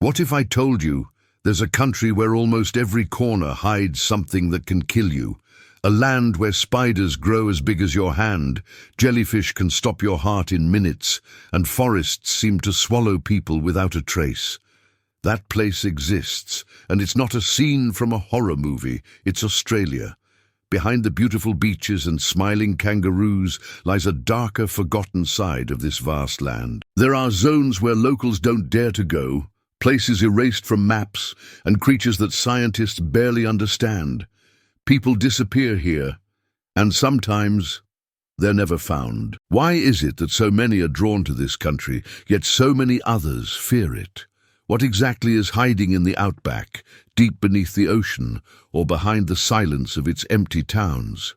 What if I told you there's a country where almost every corner hides something that can kill you? A land where spiders grow as big as your hand, jellyfish can stop your heart in minutes, and forests seem to swallow people without a trace. That place exists, and it's not a scene from a horror movie, it's Australia. Behind the beautiful beaches and smiling kangaroos lies a darker, forgotten side of this vast land. There are zones where locals don't dare to go, places erased from maps, and creatures that scientists barely understand. People disappear here, and sometimes they're never found. Why is it that so many are drawn to this country, yet so many others fear it? What exactly is hiding in the outback, deep beneath the ocean, or behind the silence of its empty towns?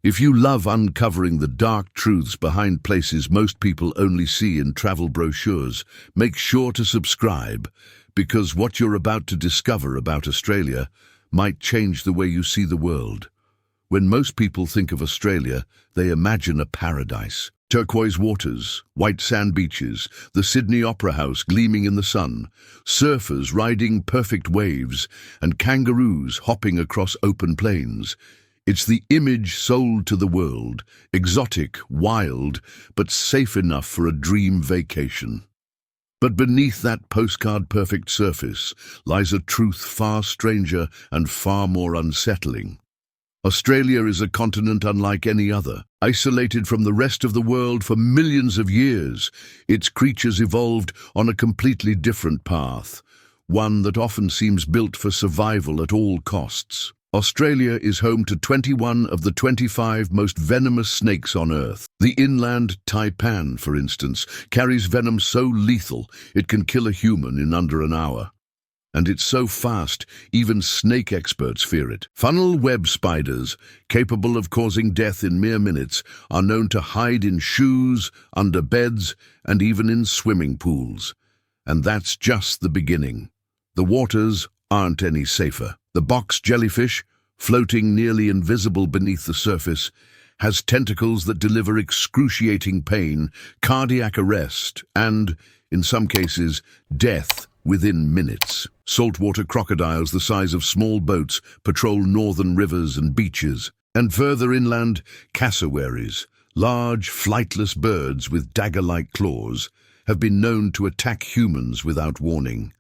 If you love uncovering the dark truths behind places most people only see in travel brochures, make sure to subscribe, because what you're about to discover about Australia might change the way you see the world. When most people think of Australia, they imagine a paradise. Turquoise waters, white sand beaches, the Sydney Opera House gleaming in the sun, surfers riding perfect waves, and kangaroos hopping across open plains. It's the image sold to the world, exotic, wild, but safe enough for a dream vacation. But beneath that postcard-perfect surface lies a truth far stranger and far more unsettling. Australia is a continent unlike any other. Isolated from the rest of the world for millions of years, its creatures evolved on a completely different path, one that often seems built for survival at all costs. Australia is home to 21 of the 25 most venomous snakes on Earth. The inland taipan, for instance, carries venom so lethal it can kill a human in under an hour. And it's so fast, even snake experts fear it. Funnel web spiders, capable of causing death in mere minutes, are known to hide in shoes, under beds, and even in swimming pools. And that's just the beginning. The waters aren't any safer. The box jellyfish, floating nearly invisible beneath the surface, has tentacles that deliver excruciating pain, cardiac arrest, and, in some cases, death within minutes. Saltwater crocodiles the size of small boats patrol northern rivers and beaches. And further inland, cassowaries, large, flightless birds with dagger-like claws, have been known to attack humans without warning.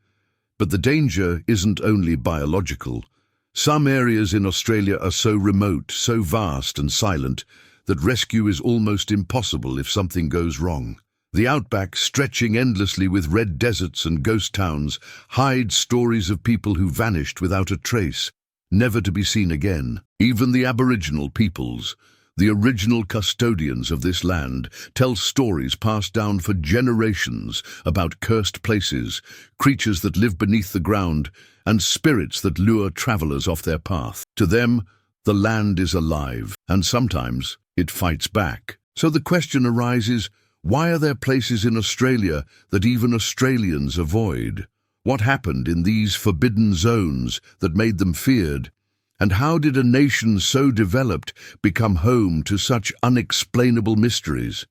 But the danger isn't only biological. Some areas in Australia are so remote, so vast and silent, that rescue is almost impossible if something goes wrong. The outback, stretching endlessly with red deserts and ghost towns, hides stories of people who vanished without a trace, never to be seen again. Even the Aboriginal peoples, the original custodians of this land, tell stories passed down for generations about cursed places, creatures that live beneath the ground, and spirits that lure travelers off their path. To them, the land is alive, and sometimes it fights back. So the question arises, why are there places in Australia that even Australians avoid? What happened in these forbidden zones that made them feared? And how did a nation so developed become home to such unexplainable mysteries?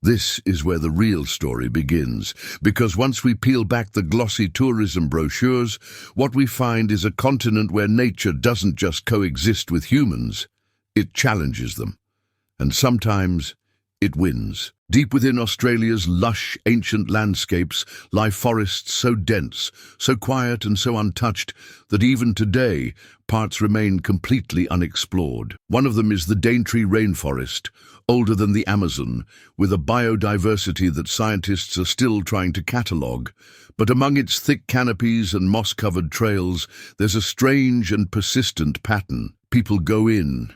This is where the real story begins, because once we peel back the glossy tourism brochures, what we find is a continent where nature doesn't just coexist with humans, it challenges them. And sometimes it wins. Deep within Australia's lush, ancient landscapes lie forests so dense, so quiet and so untouched that even today, parts remain completely unexplored. One of them is the Daintree rainforest, older than the Amazon, with a biodiversity that scientists are still trying to catalogue. But among its thick canopies and moss-covered trails, there's a strange and persistent pattern. People go in,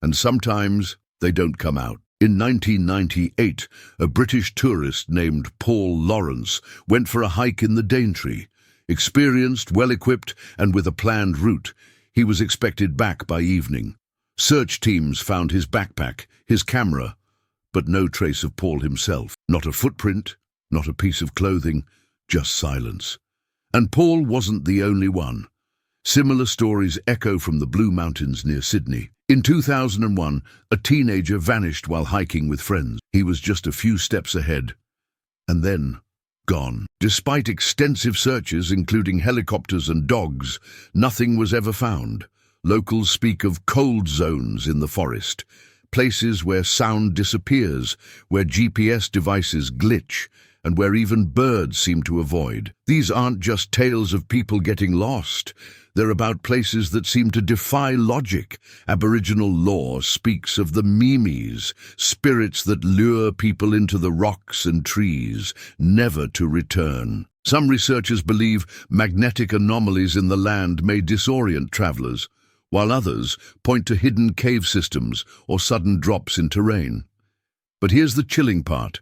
and sometimes they don't come out. In 1998, a British tourist named Paul Lawrence went for a hike in the Daintree. Experienced, well-equipped, and with a planned route, he was expected back by evening. Search teams found his backpack, his camera, but no trace of Paul himself. Not a footprint, not a piece of clothing, just silence. And Paul wasn't the only one. Similar stories echo from the Blue Mountains near Sydney. In 2001, a teenager vanished while hiking with friends. He was just a few steps ahead, and then Gone. Despite extensive searches, including helicopters and dogs, nothing was ever found. Locals speak of cold zones in the forest, places where sound disappears, where GPS devices glitch, and where even birds seem to avoid. These aren't just tales of people getting lost. They're about places that seem to defy logic. Aboriginal lore speaks of the memes, spirits that lure people into the rocks and trees, never to return. Some researchers believe magnetic anomalies in the land may disorient travelers, while others point to hidden cave systems or sudden drops in terrain. But here's the chilling part.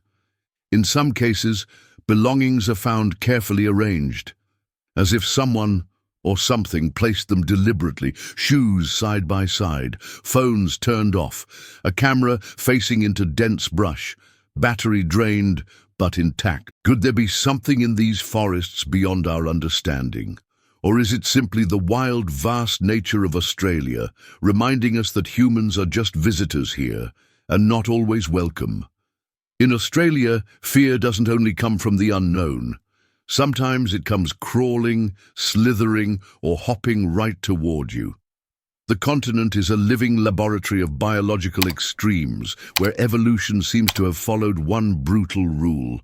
In some cases, belongings are found carefully arranged, as if someone or something placed them deliberately, shoes side by side, phones turned off, a camera facing into dense brush, battery drained but intact. Could there be something in these forests beyond our understanding? Or is it simply the wild, vast nature of Australia, reminding us that humans are just visitors here and not always welcome? In Australia, fear doesn't only come from the unknown. Sometimes it comes crawling, slithering, or hopping right toward you. The continent is a living laboratory of biological extremes, where evolution seems to have followed one brutal rule: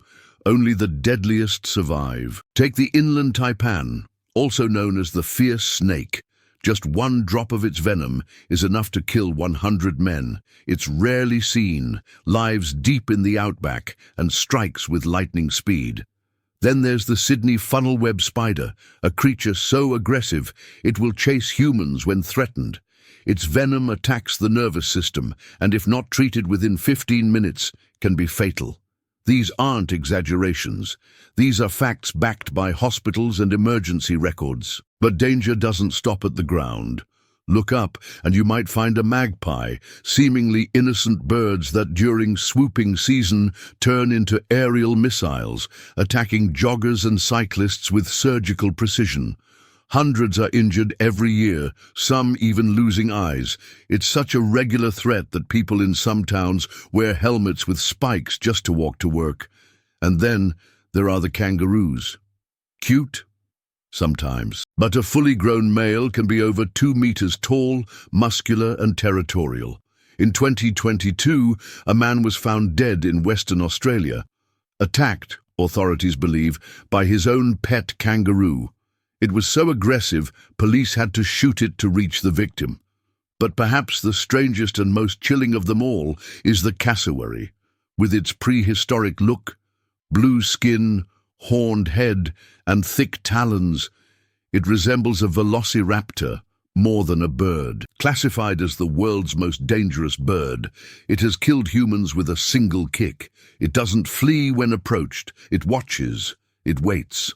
only the deadliest survive. Take the inland taipan, also known as the fierce snake. Just one drop of its venom is enough to kill 100 men. It's rarely seen, lives deep in the outback, and strikes with lightning speed. Then there's the Sydney funnel web spider, a creature so aggressive it will chase humans when threatened. Its venom attacks the nervous system, and if not treated within 15 minutes, can be fatal. These aren't exaggerations. These are facts backed by hospitals and emergency records. But danger doesn't stop at the ground. Look up and you might find a magpie, seemingly innocent birds that during swooping season turn into aerial missiles, attacking joggers and cyclists with surgical precision. Hundreds are injured every year, some even losing eyes. It's such a regular threat that people in some towns wear helmets with spikes just to walk to work. And then there are the kangaroos. Cute? Sometimes. But a fully grown male can be over 2 meters tall, muscular and territorial. In 2022, a man was found dead in Western Australia, attacked, authorities believe, by his own pet kangaroo. It was so aggressive, police had to shoot it to reach the victim. But perhaps the strangest and most chilling of them all is the cassowary. With its prehistoric look, blue skin, horned head, and thick talons, it resembles a velociraptor more than a bird. Classified as the world's most dangerous bird, it has killed humans with a single kick. It doesn't flee when approached. It watches. It waits.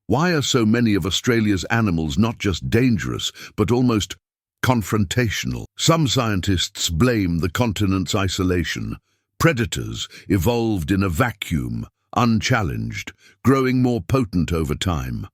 Why are so many of Australia's animals not just dangerous, but almost confrontational? Some scientists blame the continent's isolation. Predators evolved in a vacuum, unchallenged, growing more potent over time.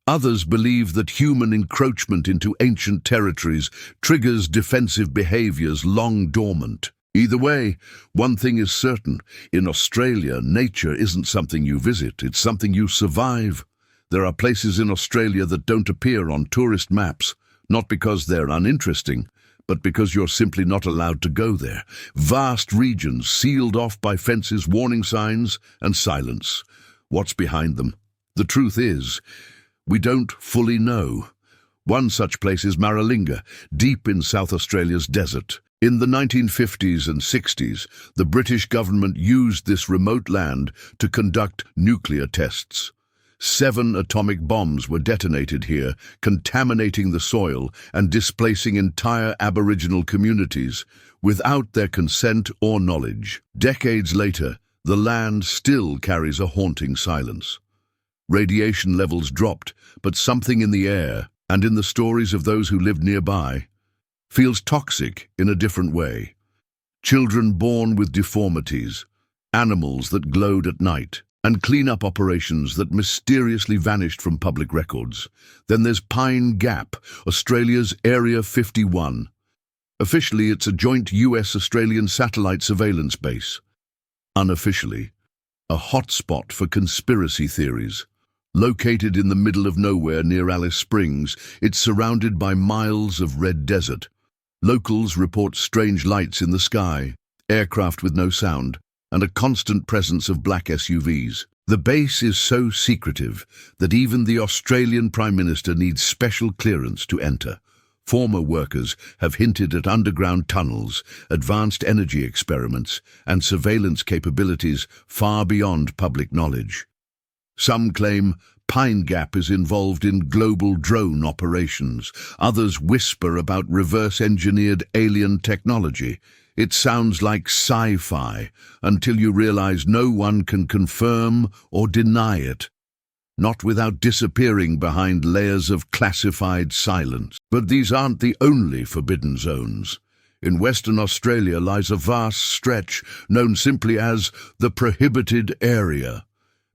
Others believe that human encroachment into ancient territories triggers defensive behaviors long dormant. Either way, one thing is certain: in Australia, nature isn't something you visit, it's something you survive. There are places in Australia that don't appear on tourist maps, not because they're uninteresting, but because you're simply not allowed to go there. Vast regions sealed off by fences, warning signs, and silence. What's behind them? The truth is, we don't fully know. One such place is Maralinga, deep in South Australia's desert. In the 1950s and 60s, the British government used this remote land to conduct nuclear tests. 7 atomic bombs were detonated here, contaminating the soil and displacing entire Aboriginal communities without their consent or knowledge. Decades later, the land still carries a haunting silence. Radiation levels dropped, but something in the air, and in the stories of those who lived nearby, feels toxic in a different way. Children born with deformities, animals that glowed at night, and clean-up operations that mysteriously vanished from public records. Then there's Pine Gap, Australia's Area 51. Officially, it's a joint US-Australian satellite surveillance base. Unofficially, a hotspot for conspiracy theories. Located in the middle of nowhere near Alice Springs, it's surrounded by miles of red desert. Locals report strange lights in the sky, aircraft with no sound, and a constant presence of black SUVs. The base is so secretive that even the Australian Prime Minister needs special clearance to enter. Former workers have hinted at underground tunnels, advanced energy experiments, and surveillance capabilities far beyond public knowledge. Some claim Pine Gap is involved in global drone operations. Others whisper about reverse-engineered alien technology. It sounds like sci-fi until you realize no one can confirm or deny it. Not without disappearing behind layers of classified silence. But these aren't the only forbidden zones. In Western Australia lies a vast stretch known simply as the Prohibited Area.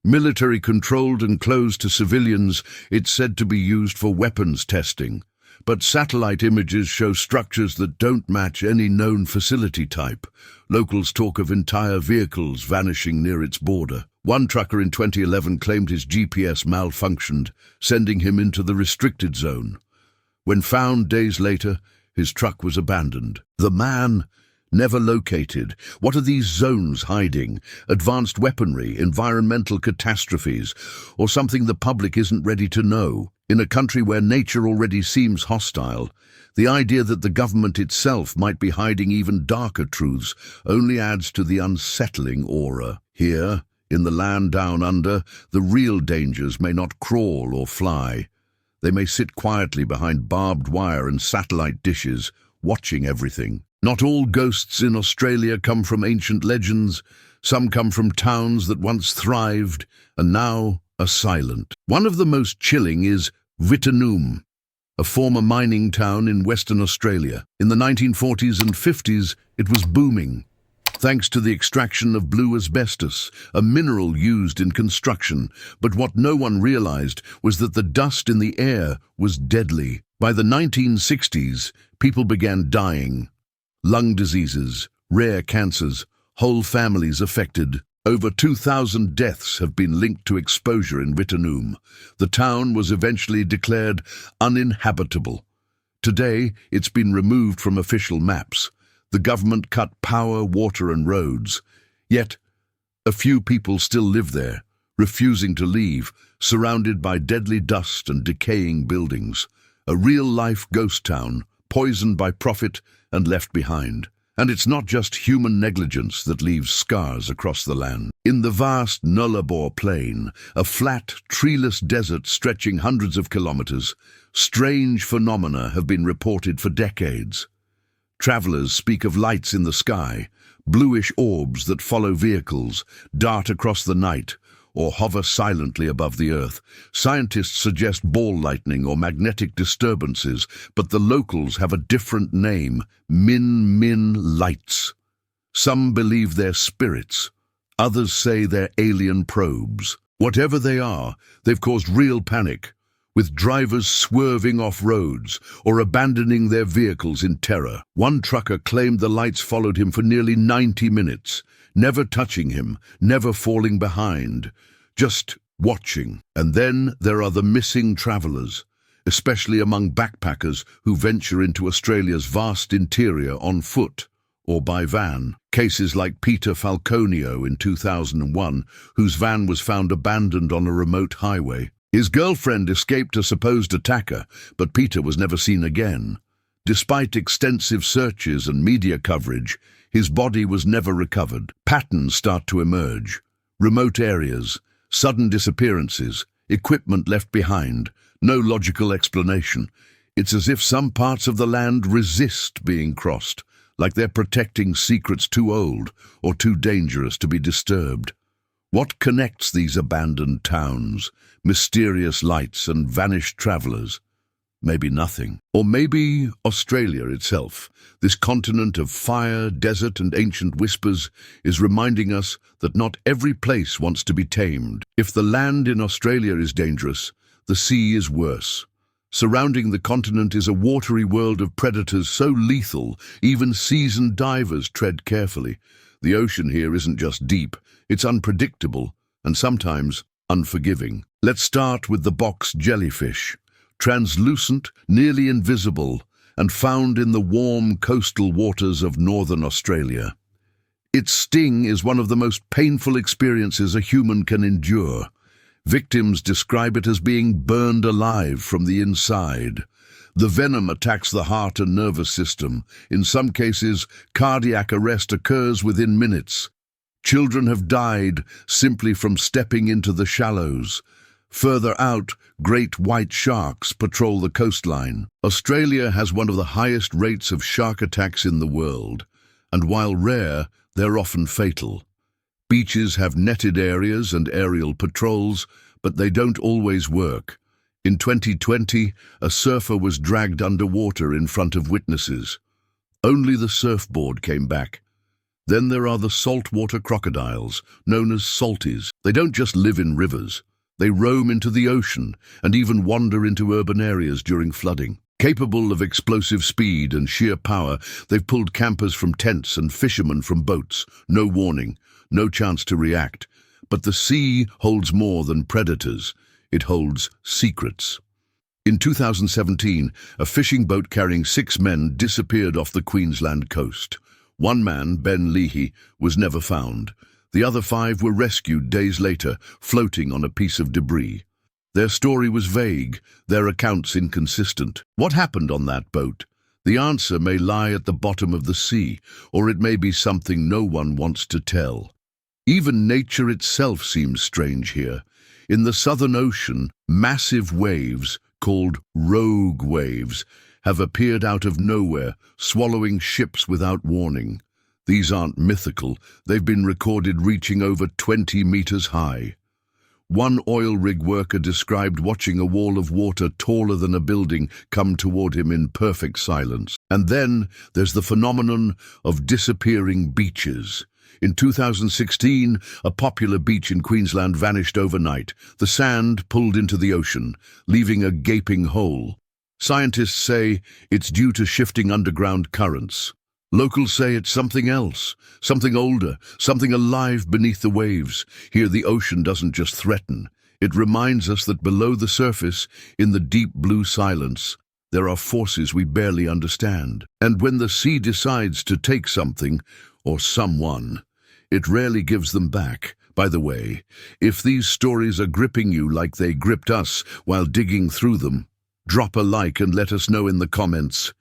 Military-controlled and closed to civilians, it's said to be used for weapons testing. But satellite images show structures that don't match any known facility type. Locals talk of entire vehicles vanishing near its border. One trucker in 2011 claimed his GPS malfunctioned, sending him into the restricted zone. When found days later, his truck was abandoned. The man never located. What are these zones hiding? Advanced weaponry, environmental catastrophes, or something the public isn't ready to know? In a country where nature already seems hostile, the idea that the government itself might be hiding even darker truths only adds to the unsettling aura. Here, in the land down under, the real dangers may not crawl or fly. They may sit quietly behind barbed wire and satellite dishes, watching everything. Not all ghosts in Australia come from ancient legends. Some come from towns that once thrived and now are silent. One of the most chilling is Wittenoom, a former mining town in Western Australia. In the 1940s and 50s, it was booming, thanks to the extraction of blue asbestos, a mineral used in construction. But what no one realized was that the dust in the air was deadly. By the 1960s, people began dying. Lung diseases, rare cancers, whole families affected. Over 2,000 deaths have been linked to exposure in Wittenoom. The town was eventually declared uninhabitable. Today, it's been removed from official maps. The government cut power, water, and roads. Yet, a few people still live there, refusing to leave, surrounded by deadly dust and decaying buildings. A real-life ghost town, poisoned by profit and left behind. And it's not just human negligence that leaves scars across the land. In the vast Nullarbor Plain, a flat, treeless desert stretching hundreds of kilometers, strange phenomena have been reported for decades. Travelers speak of lights in the sky, bluish orbs that follow vehicles, dart across the night, or hover silently above the earth. Scientists suggest ball lightning or magnetic disturbances, but the locals have a different name: Min lights. Some believe they're spirits. Others say they're alien probes. Whatever they are, they've caused real panic, with drivers swerving off roads or abandoning their vehicles in terror. One trucker claimed the lights followed him for nearly 90 minutes, never touching him, never falling behind, just watching. And then there are the missing travelers, especially among backpackers who venture into Australia's vast interior on foot or by van. Cases like Peter Falconio in 2001, whose van was found abandoned on a remote highway. His girlfriend escaped a supposed attacker, but Peter was never seen again. Despite extensive searches and media coverage, his body was never recovered. Patterns start to emerge. Remote areas, sudden disappearances, equipment left behind, no logical explanation. It's as if some parts of the land resist being crossed, like they're protecting secrets too old or too dangerous to be disturbed. What connects these abandoned towns, mysterious lights and vanished travelers? Maybe nothing. Or maybe Australia itself, this continent of fire, desert, and ancient whispers, is reminding us that not every place wants to be tamed. If the land in Australia is dangerous, the sea is worse. Surrounding the continent is a watery world of predators so lethal, even seasoned divers tread carefully. The ocean here isn't just deep, it's unpredictable and sometimes unforgiving. Let's start with the box jellyfish. Translucent, nearly invisible, and found in the warm coastal waters of northern Australia. Its sting is one of the most painful experiences a human can endure. Victims describe it as being burned alive from the inside. The venom attacks the heart and nervous system. In some cases, cardiac arrest occurs within minutes. Children have died simply from stepping into the shallows. Further out, great white sharks patrol the coastline. Australia has one of the highest rates of shark attacks in the world, and while rare, they're often fatal. Beaches have netted areas and aerial patrols, but they don't always work. In 2020, a surfer was dragged underwater in front of witnesses. Only the surfboard came back. Then there are the saltwater crocodiles, known as salties. They don't just live in rivers. They roam into the ocean and even wander into urban areas during flooding. Capable of explosive speed and sheer power, they've pulled campers from tents and fishermen from boats. No warning, no chance to react. But the sea holds more than predators. It holds secrets. In 2017, a fishing boat carrying 6 men disappeared off the Queensland coast. One man, Ben Leahy, was never found. The other 5 were rescued days later, floating on a piece of debris. Their story was vague, their accounts inconsistent. What happened on that boat? The answer may lie at the bottom of the sea, or it may be something no one wants to tell. Even nature itself seems strange here. In the Southern Ocean, massive waves, called rogue waves, have appeared out of nowhere, swallowing ships without warning. These aren't mythical, they've been recorded reaching over 20 meters high. One oil rig worker described watching a wall of water taller than a building come toward him in perfect silence. And then there's the phenomenon of disappearing beaches. In 2016, a popular beach in Queensland vanished overnight. The sand pulled into the ocean, leaving a gaping hole. Scientists say it's due to shifting underground currents. Locals say it's something else, something older, something alive beneath the waves. Here the ocean doesn't just threaten. It reminds us that below the surface, in the deep blue silence, there are forces we barely understand. And when the sea decides to take something, or someone, it rarely gives them back. By the way, if these stories are gripping you like they gripped us while digging through them, drop a like and let us know in the comments.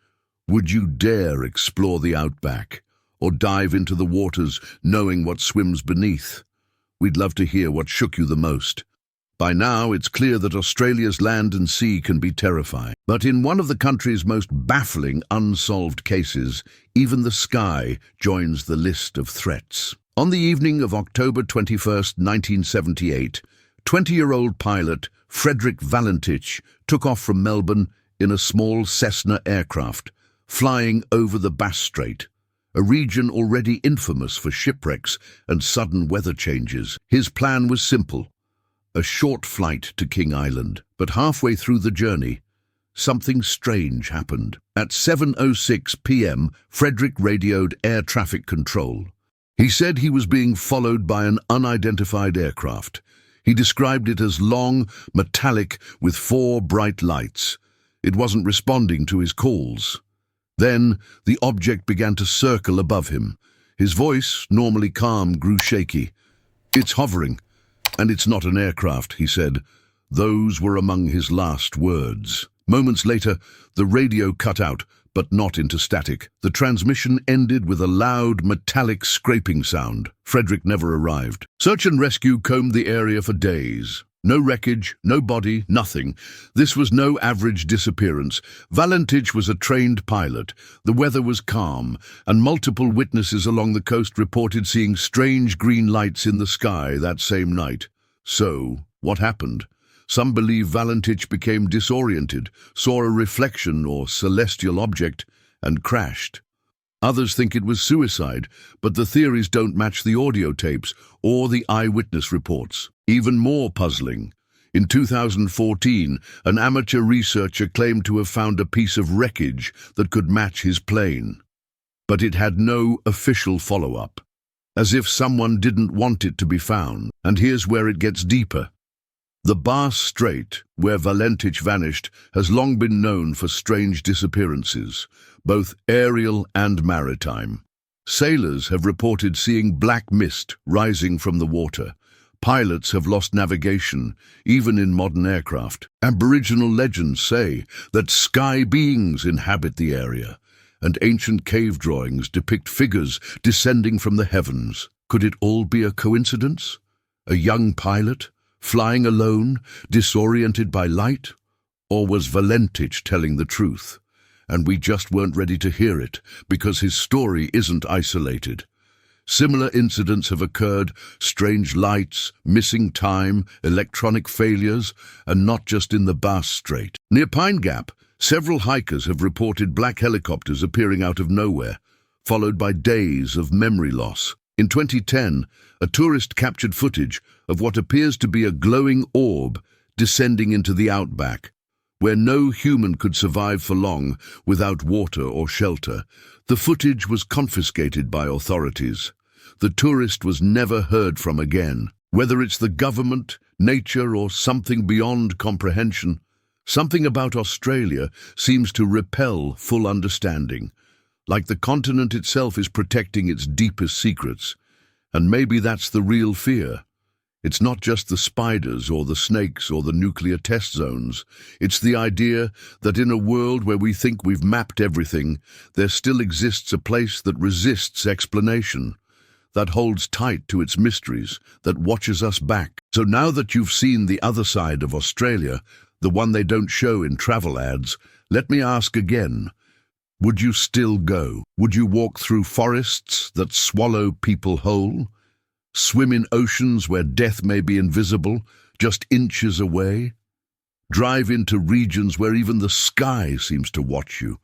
Would you dare explore the outback, or dive into the waters knowing what swims beneath? We'd love to hear what shook you the most. By now, it's clear that Australia's land and sea can be terrifying. But in one of the country's most baffling unsolved cases, even the sky joins the list of threats. On the evening of October 21st, 1978, 20-year-old pilot Frederick Valentich took off from Melbourne in a small Cessna aircraft, flying over the Bass Strait, a region already infamous for shipwrecks and sudden weather changes. His plan was simple, a short flight to King Island. But halfway through the journey, something strange happened. At 7:06 p.m., Frederick radioed air traffic control. He said he was being followed by an unidentified aircraft. He described it as long, metallic, with 4 bright lights. It wasn't responding to his calls. Then, the object began to circle above him. His voice, normally calm, grew shaky. "It's hovering, and it's not an aircraft," he said. Those were among his last words. Moments later, the radio cut out, but not into static. The transmission ended with a loud, metallic scraping sound. Frederick never arrived. Search and rescue combed the area for days. No wreckage, no body, nothing. This was no average disappearance. Valentich was a trained pilot. The weather was calm, and multiple witnesses along the coast reported seeing strange green lights in the sky that same night. So, what happened? Some believe Valentich became disoriented, saw a reflection or celestial object, and crashed. Others think it was suicide, but the theories don't match the audio tapes or the eyewitness reports. Even more puzzling, in 2014, an amateur researcher claimed to have found a piece of wreckage that could match his plane. But it had no official follow-up. as if someone didn't want it to be found. And here's where it gets deeper. The Bass Strait, where Valentich vanished, has long been known for strange disappearances, both aerial and maritime. Sailors have reported seeing black mist rising from the water. Pilots have lost navigation, even in modern aircraft. Aboriginal legends say that sky beings inhabit the area, and ancient cave drawings depict figures descending from the heavens. Could it all be a coincidence? A young pilot, flying alone, disoriented by light? Or was Valentich telling the truth, and we just weren't ready to hear it because his story isn't isolated? Similar incidents have occurred: strange lights, missing time, electronic failures, and not just in the Bass Strait. Near Pine Gap, several hikers have reported black helicopters appearing out of nowhere, followed by days of memory loss. In 2010, a tourist captured footage of what appears to be a glowing orb descending into the outback, where no human could survive for long without water or shelter. The footage was confiscated by authorities. The tourist was never heard from again. Whether it's the government, nature, or something beyond comprehension, something about Australia seems to repel full understanding, like the continent itself is protecting its deepest secrets. And maybe that's the real fear. It's not just the spiders or the snakes or the nuclear test zones. It's the idea that in a world where we think we've mapped everything, there still exists a place that resists explanation, that holds tight to its mysteries, that watches us back. So now that you've seen the other side of Australia, the one they don't show in travel ads, let me ask again. Would you still go? Would you walk through forests that swallow people whole? Swim in oceans where death may be invisible, just inches away? Drive into regions where even the sky seems to watch you?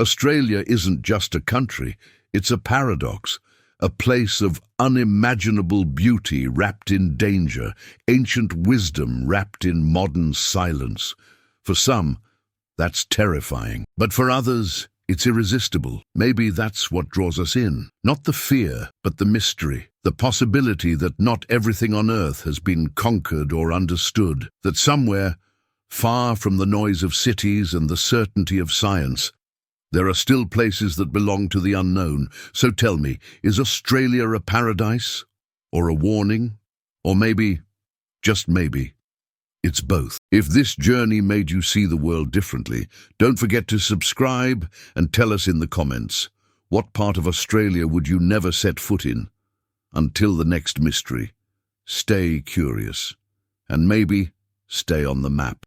Australia isn't just a country, it's a paradox, a place of unimaginable beauty wrapped in danger, ancient wisdom wrapped in modern silence. For some, that's terrifying. But for others, it's irresistible. Maybe that's what draws us in. Not the fear, but the mystery. The possibility that not everything on Earth has been conquered or understood. That somewhere, far from the noise of cities and the certainty of science, there are still places that belong to the unknown. So tell me, is Australia a paradise? Or a warning? Or maybe, just maybe, it's both. If this journey made you see the world differently, don't forget to subscribe and tell us in the comments, what part of Australia would you never set foot in? Until the next mystery, stay curious, and maybe stay on the map.